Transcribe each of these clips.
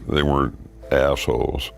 They weren't assholes.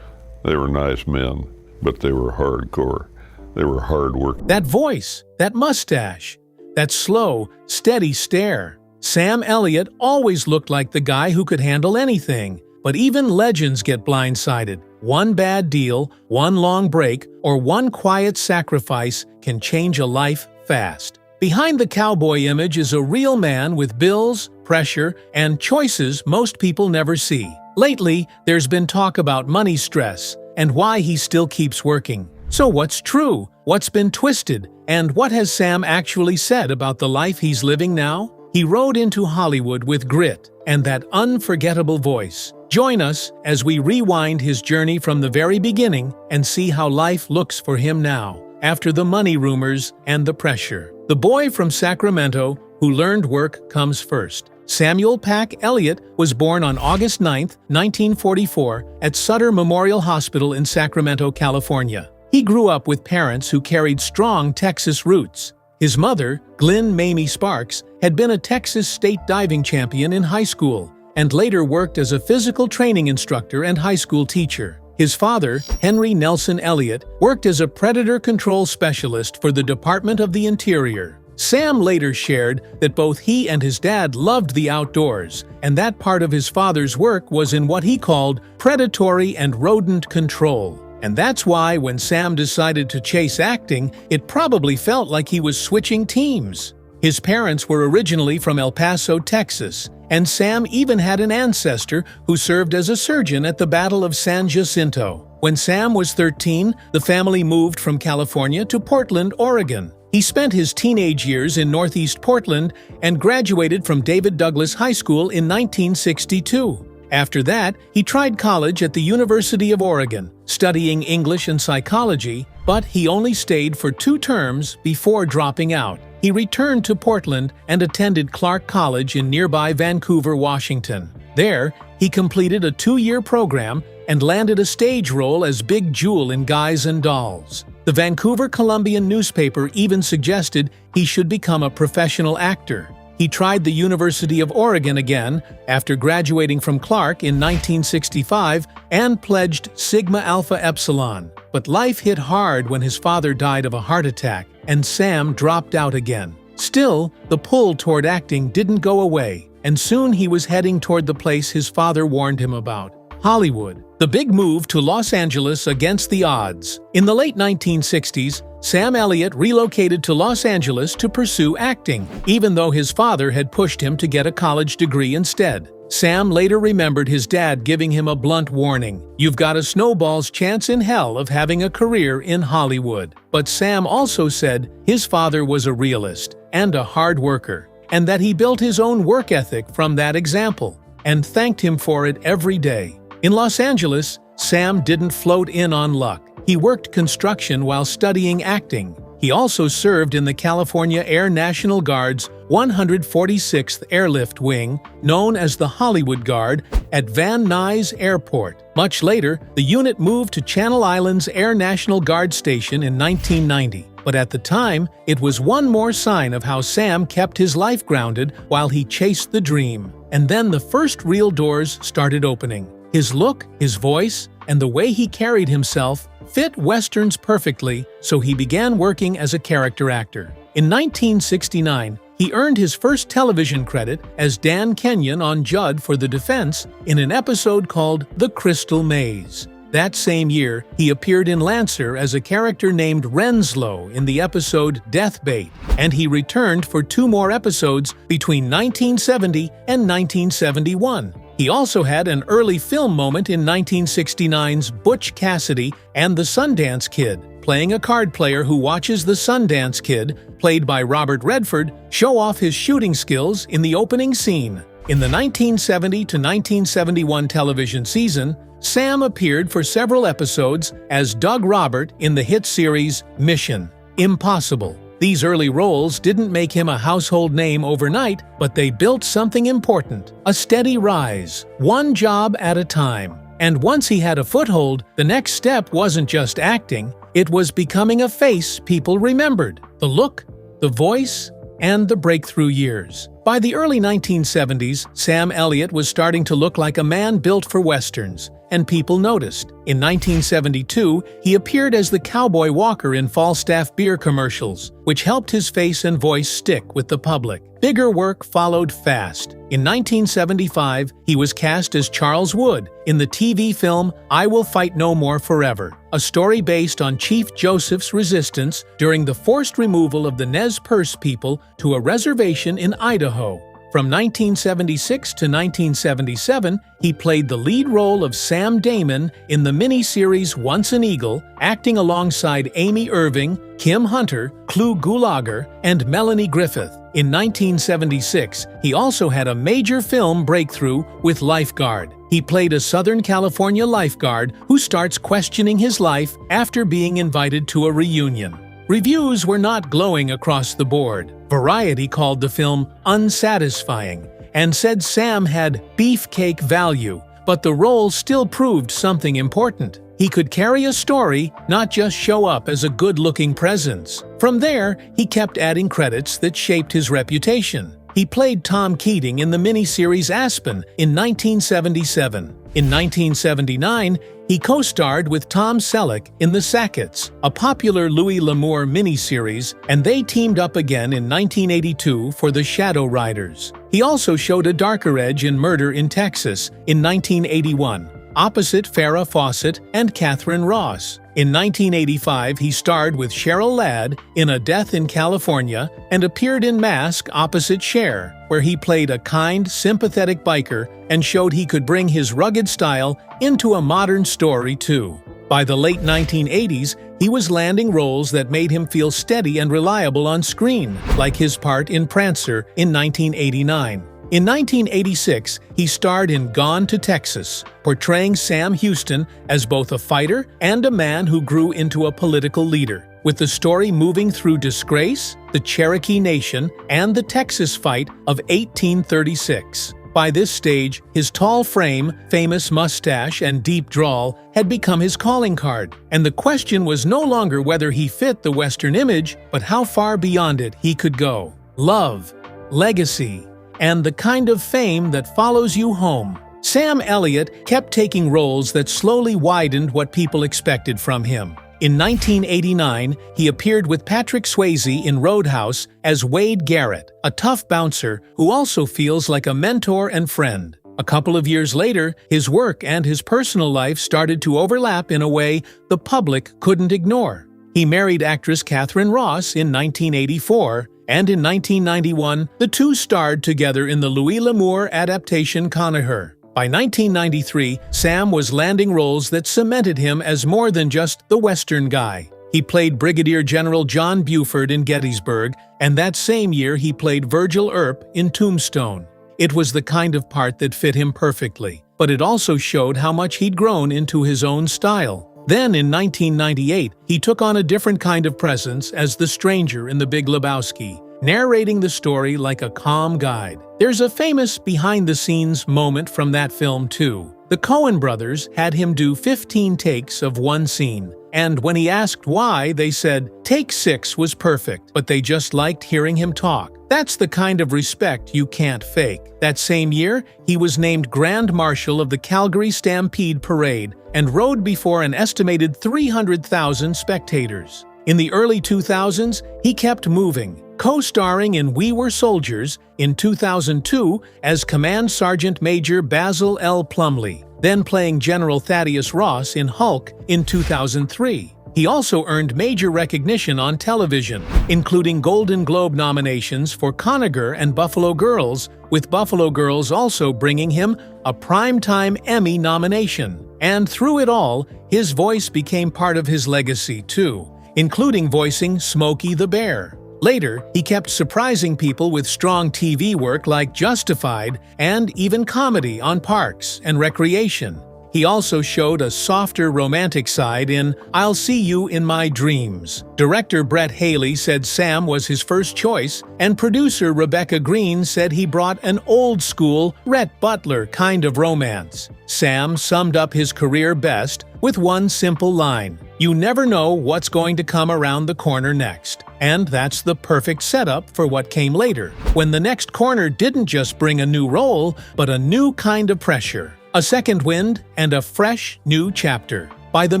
They were nice men, but they were hardcore. They were hard work. That voice, that mustache, that slow, steady stare. Sam Elliott always looked like the guy who could handle anything. But even legends get blindsided. One bad deal, one long break, or one quiet sacrifice can change a life fast. Behind the cowboy image is a real man with bills, pressure, and choices most people never see. Lately, there's been talk about money stress and why he still keeps working. So what's true? What's been twisted? And what has Sam actually said about the life he's living now? He rode into Hollywood with grit and that unforgettable voice. Join us as we rewind his journey from the very beginning and see how life looks for him now, after the money rumors and the pressure. The boy from Sacramento who learned work comes first. Samuel Pack Elliott was born on August 9, 1944, at Sutter Memorial Hospital in Sacramento, California. He grew up with parents who carried strong Texas roots. His mother, Glynn Mamie Sparks, had been a Texas state diving champion in high school and later worked as a physical training instructor and high school teacher. His father, Henry Nelson Elliott, worked as a predator control specialist for the Department of the Interior. Sam later shared that both he and his dad loved the outdoors, and that part of his father's work was in what he called predatory and rodent control. And that's why when Sam decided to chase acting, it probably felt like he was switching teams. His parents were originally from El Paso, Texas, and Sam even had an ancestor who served as a surgeon at the Battle of San Jacinto. When Sam was 13, the family moved from California to Portland, Oregon. He spent his teenage years in Northeast Portland and graduated from David Douglas High School in 1962. After that, he tried college at the University of Oregon, studying English and psychology, but he only stayed for 2 terms before dropping out. He returned to Portland and attended Clark College in nearby Vancouver, Washington. There, he completed a 2-year program and landed a stage role as Big Jewel in Guys and Dolls. The Vancouver Columbian newspaper even suggested he should become a professional actor. He tried the University of Oregon again after graduating from Clark in 1965 and pledged Sigma Alpha Epsilon. But life hit hard when his father died of a heart attack, and Sam dropped out again. Still, the pull toward acting didn't go away, and soon he was heading toward the place his father warned him about: Hollywood. The big move to Los Angeles against the odds. In the late 1960s, Sam Elliott relocated to Los Angeles to pursue acting, even though his father had pushed him to get a college degree instead. Sam later remembered his dad giving him a blunt warning: "You've got a snowball's chance in hell of having a career in Hollywood." But Sam also said his father was a realist and a hard worker, and that he built his own work ethic from that example, and thanked him for it every day. In Los Angeles, Sam didn't float in on luck. He worked construction while studying acting. He also served in the California Air National Guard's 146th Airlift Wing, known as the Hollywood Guard, at Van Nuys Airport. Much later, the unit moved to Channel Islands Air National Guard Station in 1990. But at the time, it was one more sign of how Sam kept his life grounded while he chased the dream. And then the first real doors started opening. His look, his voice, and the way he carried himself fit westerns perfectly, so he began working as a character actor. In 1969, he earned his first television credit as Dan Kenyon on Judd for the Defense in an episode called The Crystal Maze. That same year, he appeared in Lancer as a character named Renslow in the episode Death Bait, and he returned for 2 more episodes between 1970 and 1971. He also had an early film moment in 1969's Butch Cassidy and the Sundance Kid, playing a card player who watches the Sundance Kid, played by Robert Redford, show off his shooting skills in the opening scene. In the 1970 to 1971 television season, Sam appeared for several episodes as Doug Robert in the hit series Mission: Impossible. These early roles didn't make him a household name overnight, but they built something important: a steady rise, one job at a time. And once he had a foothold, the next step wasn't just acting, it was becoming a face people remembered. The look, the voice, and the breakthrough years. By the early 1970s, Sam Elliott was starting to look like a man built for westerns, and people noticed. In 1972, he appeared as the cowboy walker in Falstaff beer commercials, which helped his face and voice stick with the public. Bigger work followed fast. In 1975, he was cast as Charles Wood in the TV film I Will Fight No More Forever, a story based on Chief Joseph's resistance during the forced removal of the Nez Perce people to a reservation in Idaho. From 1976 to 1977, he played the lead role of Sam Damon in the miniseries Once an Eagle, acting alongside Amy Irving, Kim Hunter, Clu Gulager, and Melanie Griffith. In 1976, he also had a major film breakthrough with Lifeguard. He played a Southern California lifeguard who starts questioning his life after being invited to a reunion. Reviews were not glowing across the board. Variety called the film unsatisfying and said Sam had beefcake value, but the role still proved something important. He could carry a story, not just show up as a good-looking presence. From there, he kept adding credits that shaped his reputation. He played Tom Keating in the miniseries Aspen in 1977. In 1979, he co-starred with Tom Selleck in The Sackets, a popular Louis L'Amour miniseries, and they teamed up again in 1982 for The Shadow Riders. He also showed a darker edge in Murder in Texas in 1981, opposite Farrah Fawcett and Catherine Ross. In 1985, he starred with Cheryl Ladd in A Death in California and appeared in Mask opposite Cher, where he played a kind, sympathetic biker and showed he could bring his rugged style into a modern story too. By the late 1980s, he was landing roles that made him feel steady and reliable on screen, like his part in Prancer in 1989. In 1986, he starred in Gone to Texas, portraying Sam Houston as both a fighter and a man who grew into a political leader, with the story moving through disgrace, the Cherokee Nation, and the Texas fight of 1836. By this stage, his tall frame, famous mustache, and deep drawl had become his calling card, and the question was no longer whether he fit the Western image, but how far beyond it he could go. Love, legacy, and the kind of fame that follows you home. Sam Elliott kept taking roles that slowly widened what people expected from him. In 1989, he appeared with Patrick Swayze in Roadhouse as Wade Garrett, a tough bouncer who also feels like a mentor and friend. A couple of years later, his work and his personal life started to overlap in a way the public couldn't ignore. He married actress Catherine Ross in 1984, and in 1991, the two starred together in the Louis L'Amour adaptation Conaher. By 1993, Sam was landing roles that cemented him as more than just the Western guy. He played Brigadier General John Buford in Gettysburg, and that same year he played Virgil Earp in Tombstone. It was the kind of part that fit him perfectly, but it also showed how much he'd grown into his own style. Then, in 1998, he took on a different kind of presence as the stranger in The Big Lebowski, narrating the story like a calm guide. There's a famous behind-the-scenes moment from that film, too. The Coen brothers had him do 15 takes of one scene, and when he asked why, they said, "Take 6 was perfect, but they just liked hearing him talk." That's the kind of respect you can't fake. That same year, he was named Grand Marshal of the Calgary Stampede Parade and rode before an estimated 300,000 spectators. In the early 2000s, he kept moving, co-starring in We Were Soldiers in 2002 as Command Sergeant Major Basil L. Plumley, then playing General Thaddeus Ross in Hulk in 2003. He also earned major recognition on television, including Golden Globe nominations for Conaher and Buffalo Girls, with Buffalo Girls also bringing him a Primetime Emmy nomination. And through it all, his voice became part of his legacy too, including voicing Smokey the Bear. Later, he kept surprising people with strong TV work like Justified and even comedy on Parks and Recreation. He also showed a softer romantic side in I'll See You in My Dreams. Director Brett Haley said Sam was his first choice, and producer Rebecca Green said he brought an old-school Rhett Butler kind of romance. Sam summed up his career best with one simple line, You never know what's going to come around the corner next. And that's the perfect setup for what came later, when the next corner didn't just bring a new role, but a new kind of pressure, a second wind, and a fresh, new chapter. By the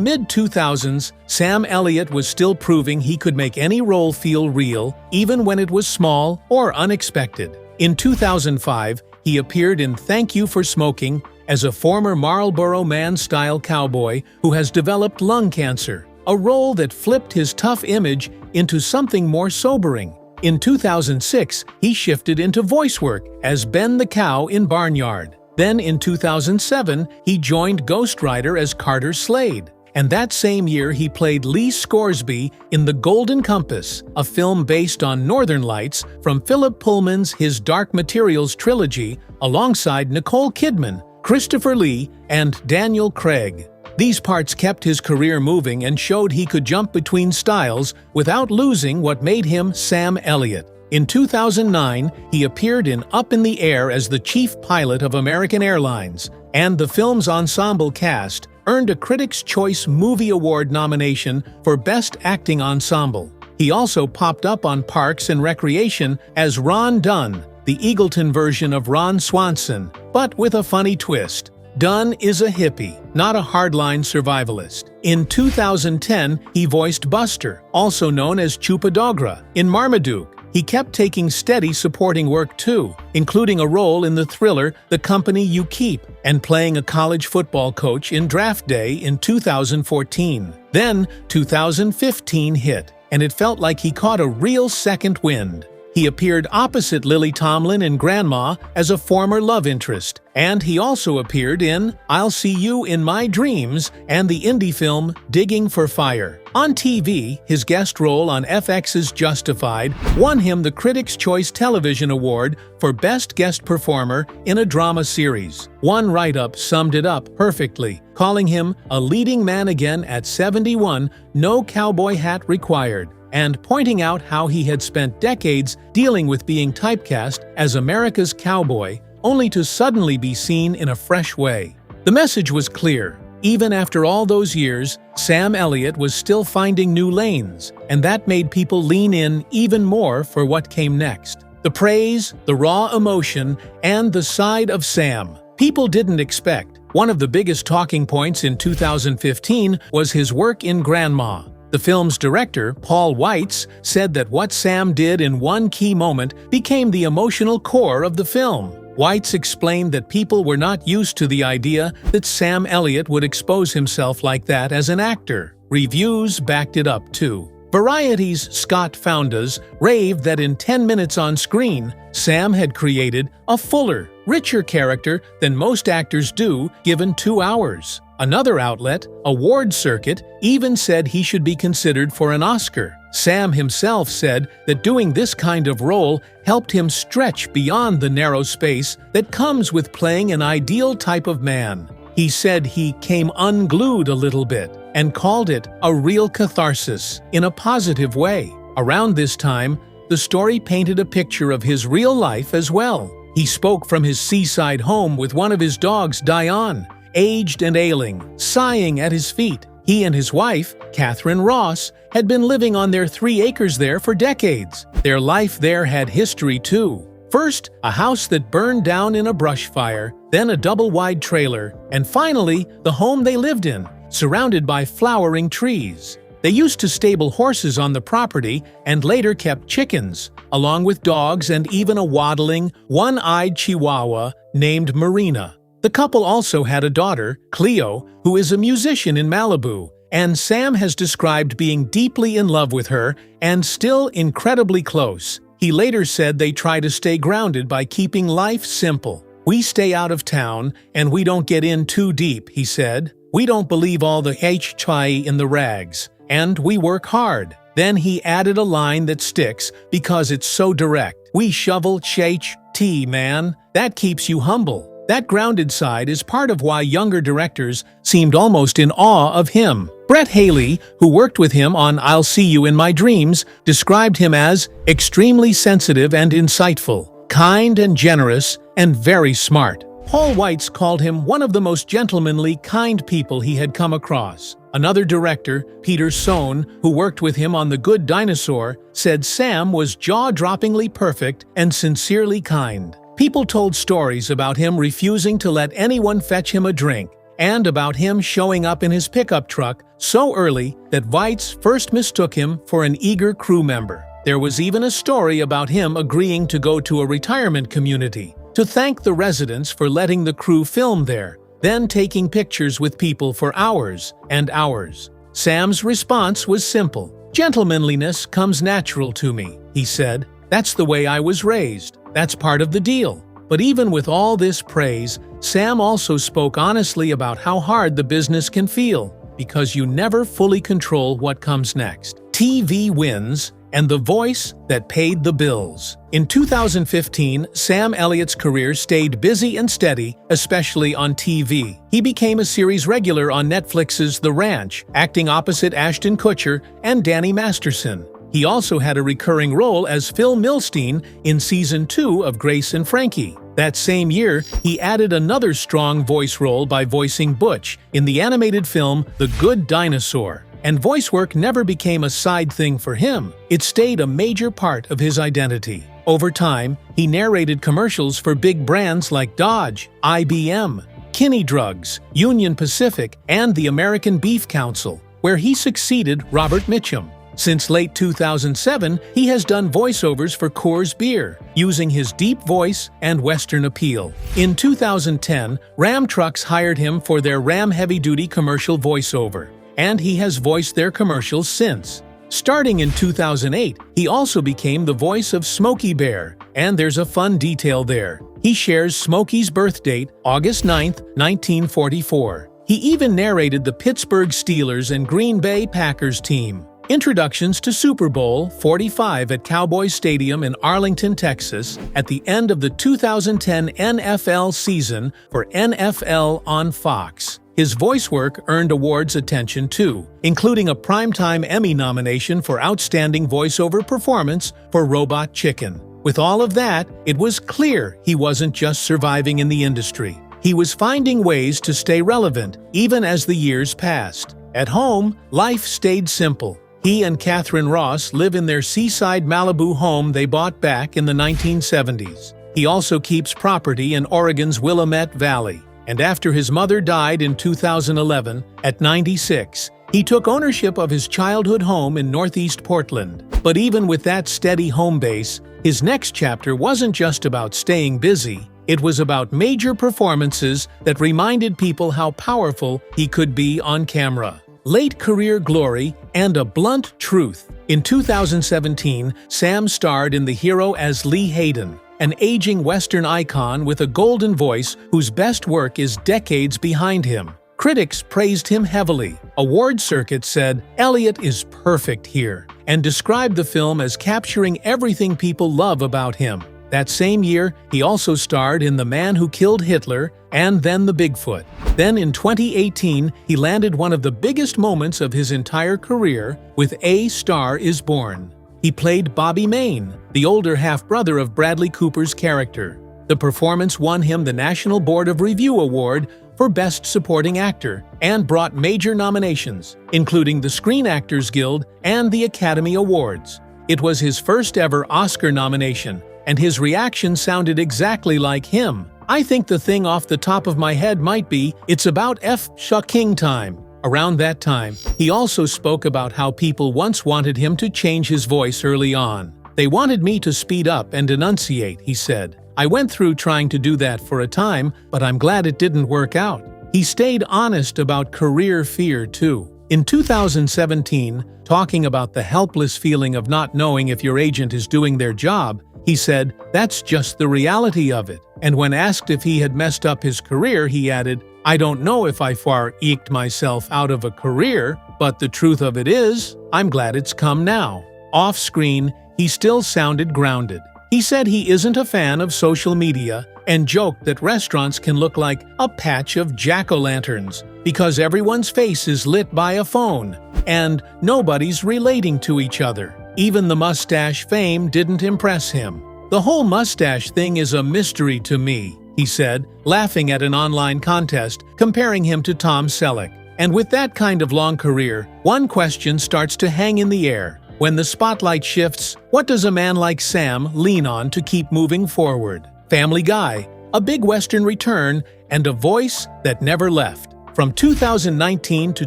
mid-2000s, Sam Elliott was still proving he could make any role feel real, even when it was small or unexpected. In 2005, he appeared in Thank You for Smoking as a former Marlboro Man-style cowboy who has developed lung cancer, a role that flipped his tough image into something more sobering. In 2006, he shifted into voice work as Ben the Cow in Barnyard. Then in 2007, he joined Ghost Rider as Carter Slade. And that same year he played Lee Scoresby in The Golden Compass, a film based on Northern Lights from Philip Pullman's His Dark Materials trilogy, alongside Nicole Kidman, Christopher Lee, and Daniel Craig. These parts kept his career moving and showed he could jump between styles without losing what made him Sam Elliott. In 2009, he appeared in Up in the Air as the chief pilot of American Airlines, and the film's ensemble cast earned a Critics' Choice Movie Award nomination for Best Acting Ensemble. He also popped up on Parks and Recreation as Ron Dunn, the Eagleton version of Ron Swanson, but with a funny twist. Dunn is a hippie, not a hardline survivalist. In 2010, he voiced Buster, also known as Chupadogra, in Marmaduke. He kept taking steady supporting work too, including a role in the thriller The Company You Keep and playing a college football coach in Draft Day in 2014. Then 2015 hit, and it felt like he caught a real second wind. He appeared opposite Lily Tomlin in Grandma as a former love interest, and he also appeared in I'll See You in My Dreams and the indie film Digging for Fire. On TV, his guest role on FX's Justified won him the Critics' Choice Television Award for Best Guest Performer in a Drama Series. One write-up summed it up perfectly, calling him a leading man again at 71, no cowboy hat required, and pointing out how he had spent decades dealing with being typecast as America's cowboy, only to suddenly be seen in a fresh way. The message was clear. Even after all those years, Sam Elliott was still finding new lanes, and that made people lean in even more for what came next. The praise, the raw emotion, and the side of Sam people didn't expect. One of the biggest talking points in 2015 was his work in Grandma. The film's director, Paul Weitz, said that what Sam did in one key moment became the emotional core of the film. Weitz explained that people were not used to the idea that Sam Elliott would expose himself like that as an actor. Reviews backed it up too. Variety's Scott Foundas raved that in 10 minutes on screen, Sam had created a fuller, richer character than most actors do given 2 hours. Another outlet, Award Circuit, even said he should be considered for an Oscar. Sam himself said that doing this kind of role helped him stretch beyond the narrow space that comes with playing an ideal type of man. He said he came unglued a little bit and called it a real catharsis in a positive way. Around this time, the story painted a picture of his real life as well. He spoke from his seaside home with one of his dogs, Diane, aged and ailing, sighing at his feet. He and his wife, Catherine Ross, had been living on their 3 acres there for decades. Their life there had history too. First, a house that burned down in a brush fire, then a double-wide trailer, and finally, the home they lived in, surrounded by flowering trees. They used to stable horses on the property and later kept chickens, along with dogs and even a waddling, one-eyed chihuahua named Marina. The couple also had a daughter, Cleo, who is a musician in Malibu, and Sam has described being deeply in love with her and still incredibly close. He later said they try to stay grounded by keeping life simple. "We stay out of town, and we don't get in too deep," he said. "We don't believe all the chai in the rags, and we work hard." Then he added a line that sticks because it's so direct. "We shovel tea, man. That keeps you humble." That grounded side is part of why younger directors seemed almost in awe of him. Brett Haley, who worked with him on I'll See You in My Dreams, described him as extremely sensitive and insightful, kind and generous, and very smart. Paul Weitz called him one of the most gentlemanly, kind people he had come across. Another director, Peter Sohn, who worked with him on The Good Dinosaur, said Sam was jaw-droppingly perfect and sincerely kind. People told stories about him refusing to let anyone fetch him a drink, and about him showing up in his pickup truck so early that Weitz first mistook him for an eager crew member. There was even a story about him agreeing to go to a retirement community to thank the residents for letting the crew film there, then taking pictures with people for hours and hours. Sam's response was simple. "Gentlemanliness comes natural to me," he said. "That's the way I was raised. That's part of the deal." But even with all this praise, Sam also spoke honestly about how hard the business can feel, because you never fully control what comes next. TV wins, and the voice that paid the bills. In 2015, Sam Elliott's career stayed busy and steady, especially on TV. He became a series regular on Netflix's The Ranch, acting opposite Ashton Kutcher and Danny Masterson. He also had a recurring role as Phil Milstein in Season 2 of Grace and Frankie. That same year, he added another strong voice role by voicing Butch in the animated film The Good Dinosaur. And voice work never became a side thing for him. It stayed a major part of his identity. Over time, he narrated commercials for big brands like Dodge, IBM, Kinney Drugs, Union Pacific, and the American Beef Council, where he succeeded Robert Mitchum. Since late 2007, he has done voiceovers for Coors Beer, using his deep voice and Western appeal. In 2010, Ram Trucks hired him for their Ram heavy-duty commercial voiceover, and he has voiced their commercials since. Starting in 2008, he also became the voice of Smokey Bear, and there's a fun detail there. He shares Smokey's birth date, August 9, 1944. He even narrated the Pittsburgh Steelers and Green Bay Packers team. Introductions to Super Bowl 45 at Cowboy Stadium in Arlington, Texas, at the end of the 2010 NFL season for NFL on Fox. His voice work earned awards attention too, including a Primetime Emmy nomination for Outstanding Voiceover Performance for Robot Chicken. With all of that, it was clear he wasn't just surviving in the industry. He was finding ways to stay relevant, even as the years passed. At home, life stayed simple. He and Catherine Ross live in their seaside Malibu home they bought back in the 1970s. He also keeps property in Oregon's Willamette Valley. And after his mother died in 2011, at 96, he took ownership of his childhood home in Northeast Portland. But even with that steady home base, his next chapter wasn't just about staying busy. It was about major performances that reminded people how powerful he could be on camera. Late career glory and a blunt truth. In 2017, Sam starred in The Hero as Lee Hayden, an aging Western icon with a golden voice whose best work is decades behind him. Critics praised him heavily. Award Circuit said, "Elliott is perfect here," and described the film as capturing everything people love about him. That same year, he also starred in The Man Who Killed Hitler and then The Bigfoot. Then in 2018, he landed one of the biggest moments of his entire career with A Star Is Born. He played Bobby Maine, the older half-brother of Bradley Cooper's character. The performance won him the National Board of Review Award for Best Supporting Actor and brought major nominations, including the Screen Actors Guild and the Academy Awards. It was his first ever Oscar nomination, and his reaction sounded exactly like him. "I think the thing off the top of my head might be, it's about F***ing time." Around that time, he also spoke about how people once wanted him to change his voice early on. "They wanted me to speed up and enunciate," he said. "I went through trying to do that for a time, but I'm glad it didn't work out." He stayed honest about career fear too. In 2017, talking about the helpless feeling of not knowing if your agent is doing their job, he said, "That's just the reality of it." And when asked if he had messed up his career, he added, "I don't know if I eked myself out of a career, but the truth of it is, I'm glad it's come now." Off-screen, he still sounded grounded. He said he isn't a fan of social media and joked that restaurants can look like a patch of jack-o'-lanterns because everyone's face is lit by a phone and nobody's relating to each other. Even the mustache fame didn't impress him. "The whole mustache thing is a mystery to me," he said, laughing at an online contest comparing him to Tom Selleck. And with that kind of long career, one question starts to hang in the air. When the spotlight shifts, what does a man like Sam lean on to keep moving forward? Family Guy, a big Western return, and a voice that never left. From 2019 to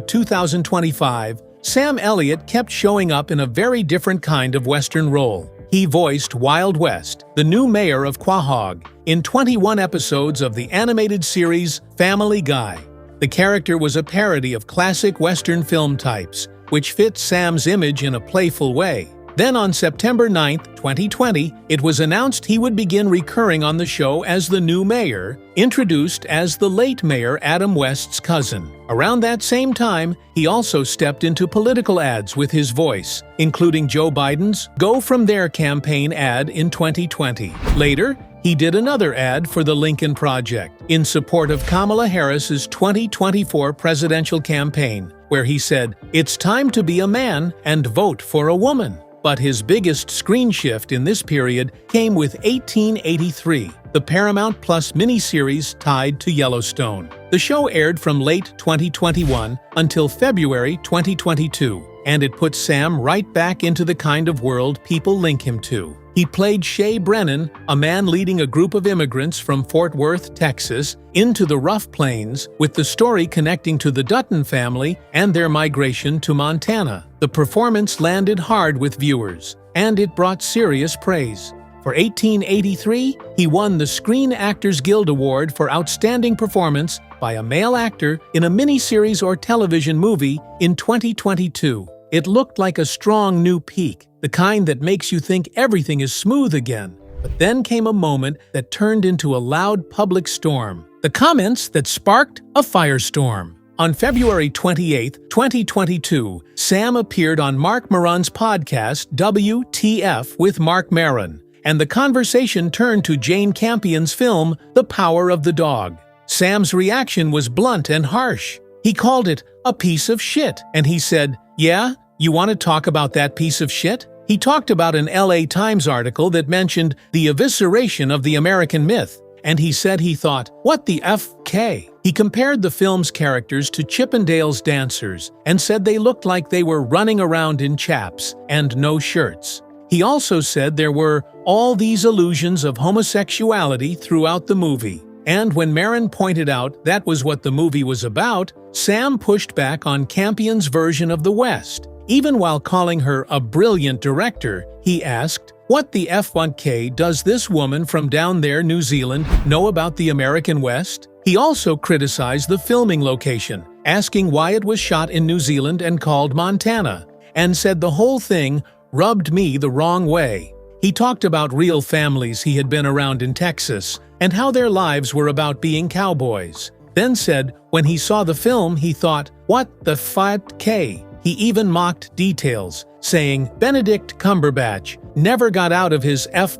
2025, Sam Elliott kept showing up in a very different kind of Western role. He voiced Wild West, the new mayor of Quahog, in 21 episodes of the animated series Family Guy. The character was a parody of classic Western film types, which fit Sam's image in a playful way. Then on September 9, 2020, it was announced he would begin recurring on the show as the new mayor, introduced as the late mayor Adam West's cousin. Around that same time, he also stepped into political ads with his voice, including Joe Biden's Go From There campaign ad in 2020. Later, he did another ad for the Lincoln Project in support of Kamala Harris's 2024 presidential campaign, where he said, "It's time to be a man and vote for a woman." But his biggest screen shift in this period came with 1883, the Paramount Plus miniseries tied to Yellowstone. The show aired from late 2021 until February 2022, and it put Sam right back into the kind of world people link him to. He played Shay Brennan, a man leading a group of immigrants from Fort Worth, Texas, into the Rough Plains, with the story connecting to the Dutton family and their migration to Montana. The performance landed hard with viewers, and it brought serious praise. For 1883, he won the Screen Actors Guild Award for Outstanding Performance by a Male Actor in a Miniseries or Television Movie in 2022. It looked like a strong new peak, the kind that makes you think everything is smooth again. But then came a moment that turned into a loud public storm. The comments that sparked a firestorm. On February 28, 2022, Sam appeared on Mark Maron's podcast WTF with Mark Maron, and the conversation turned to Jane Campion's film The Power of the Dog. Sam's reaction was blunt and harsh. He called it a piece of shit, and he said, "Yeah, you want to talk about that piece of shit?" He talked about an LA Times article that mentioned the evisceration of the American myth, and he said he thought, "What the FK?" He compared the film's characters to Chippendales dancers and said they looked like they were running around in chaps and no shirts. He also said there were all these allusions of homosexuality throughout the movie. And when Maron pointed out that was what the movie was about, Sam pushed back on Campion's version of the West. Even while calling her a brilliant director, he asked, "What the F1K does this woman from down there, New Zealand, know about the American West?" He also criticized the filming location, asking why it was shot in New Zealand and called Montana, and said the whole thing rubbed me the wrong way. He talked about real families he had been around in Texas and how their lives were about being cowboys. Then said when he saw the film he thought, "What the f***K?" He even mocked details, saying Benedict Cumberbatch never got out of his F***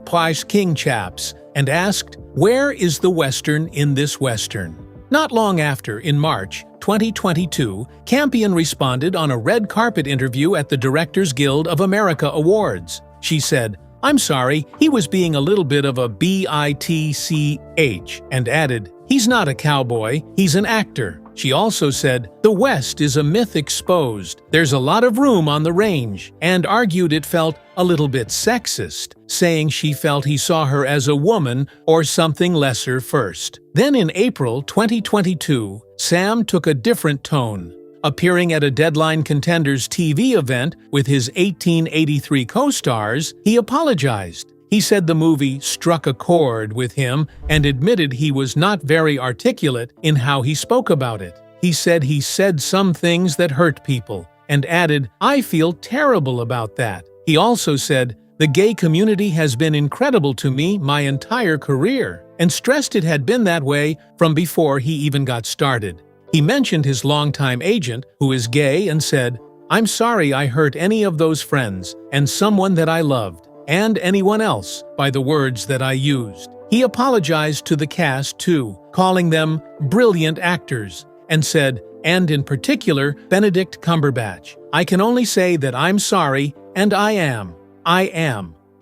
King chaps, and asked, "Where is the Western in this Western?" Not long after, in March 2022, Campion responded on a red carpet interview at the Directors Guild of America Awards. She said, "I'm sorry, he was being a little bit of a bitch," and added, "He's not a cowboy, he's an actor." She also said, "The West is a myth exposed. There's a lot of room on the range," and argued it felt a little bit sexist, saying she felt he saw her as a woman or something lesser first. Then in April 2022, Sam took a different tone. Appearing at a Deadline Contenders TV event with his 1883 co-stars, he apologized. He said the movie struck a chord with him and admitted he was not very articulate in how he spoke about it. He said some things that hurt people, and added, "I feel terrible about that." He also said, "The gay community has been incredible to me my entire career," and stressed it had been that way from before he even got started. He mentioned his longtime agent, who is gay, and said, "I'm sorry I hurt any of those friends and someone that I loved, and anyone else, by the words that I used." He apologized to the cast too, calling them brilliant actors, and said, and in particular, Benedict Cumberbatch, "I can only say that I'm sorry, and I am.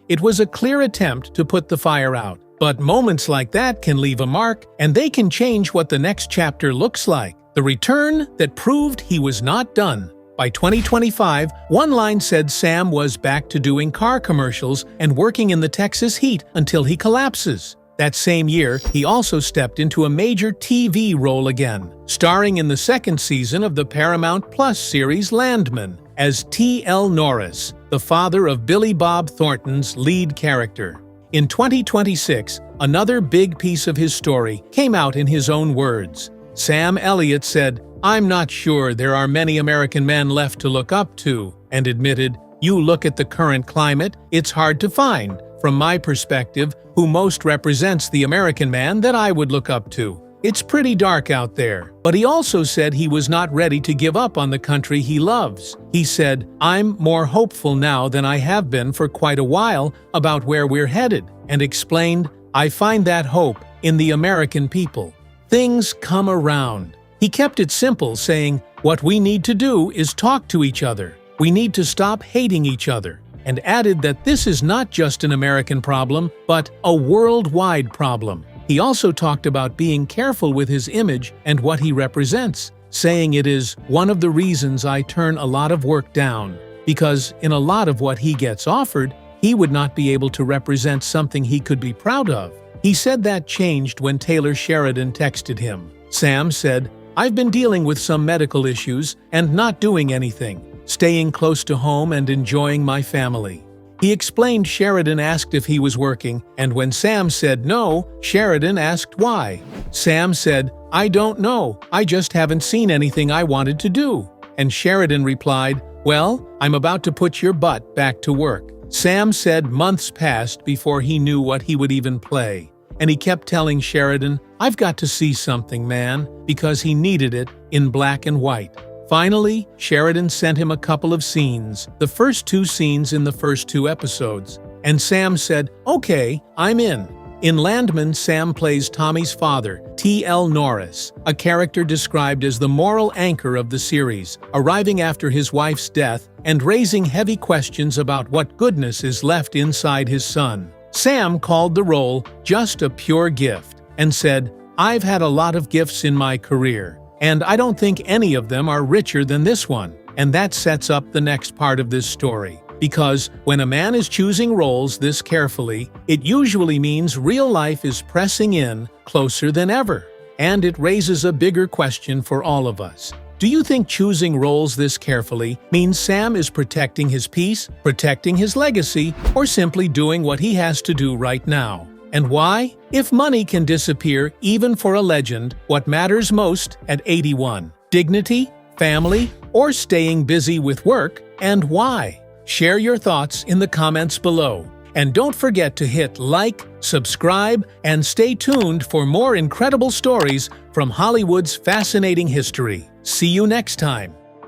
It was a clear attempt to put the fire out, but moments like that can leave a mark, and they can change what the next chapter looks like. The return that proved he was not done. By 2025, one line said Sam was back to doing car commercials and working in the Texas heat until he collapses. That same year, he also stepped into a major TV role again, starring in the second season of the Paramount Plus series Landman as T.L. Norris, the father of Billy Bob Thornton's lead character. In 2026, another big piece of his story came out in his own words. Sam Elliott said, "I'm not sure there are many American men left to look up to," and admitted, "You look at the current climate, it's hard to find, from my perspective, who most represents the American man that I would look up to. It's pretty dark out there." But he also said he was not ready to give up on the country he loves. He said, "I'm more hopeful now than I have been for quite a while about where we're headed," and explained, "I find that hope in the American people. Things come around." He kept it simple, saying, "What we need to do is talk to each other. We need to stop hating each other," and added that this is not just an American problem, but a worldwide problem. He also talked about being careful with his image and what he represents, saying it is one of the reasons I turn a lot of work down, because in a lot of what he gets offered, he would not be able to represent something he could be proud of. He said that changed when Taylor Sheridan texted him. Sam said, "I've been dealing with some medical issues and not doing anything, staying close to home and enjoying my family." He explained Sheridan asked if he was working, and when Sam said no, Sheridan asked why. Sam said, "I don't know, I just haven't seen anything I wanted to do." And Sheridan replied, "Well, I'm about to put your butt back to work." Sam said months passed before he knew what he would even play. And he kept telling Sheridan, "I've got to see something, man," because he needed it in black and white. Finally, Sheridan sent him a couple of scenes, the first 2 scenes in the first 2 episodes. And Sam said, "Okay, I'm in." In Landman, Sam plays Tommy's father, T.L. Norris, a character described as the moral anchor of the series, arriving after his wife's death and raising heavy questions about what goodness is left inside his son. Sam called the role just a pure gift and said, "I've had a lot of gifts in my career, and I don't think any of them are richer than this one." And that sets up the next part of this story. Because when a man is choosing roles this carefully, it usually means real life is pressing in closer than ever. And it raises a bigger question for all of us. Do you think choosing roles this carefully means Sam is protecting his peace, protecting his legacy, or simply doing what he has to do right now? And why? If money can disappear even for a legend, what matters most at 81? Dignity, family, or staying busy with work, and why? Share your thoughts in the comments below. And don't forget to hit like, subscribe, and stay tuned for more incredible stories from Hollywood's fascinating history. See you next time.